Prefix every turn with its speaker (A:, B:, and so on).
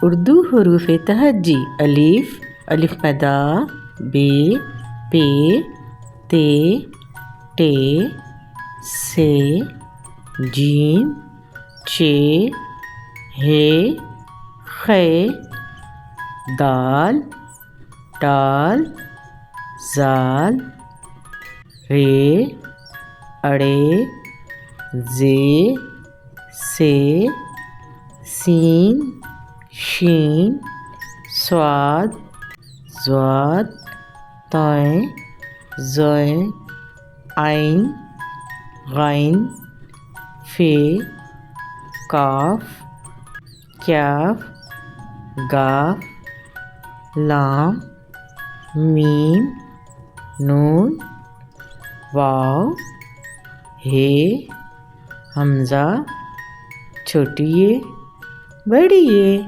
A: اردو حروف تہجی: الف، الف مدہ، بے، پے، تے، ٹے، سے، جیم، چے، ہے، خے، دال، ڈال، زال، رے، اڑے، زے، سے، سین، شین، صاد، ضاد، طے، ضے، عین، غین، فے، کاف، کاف، گاف، لام، میم، نون، واو، ہے، حمزہ، چھوٹی اے، بڑی اے۔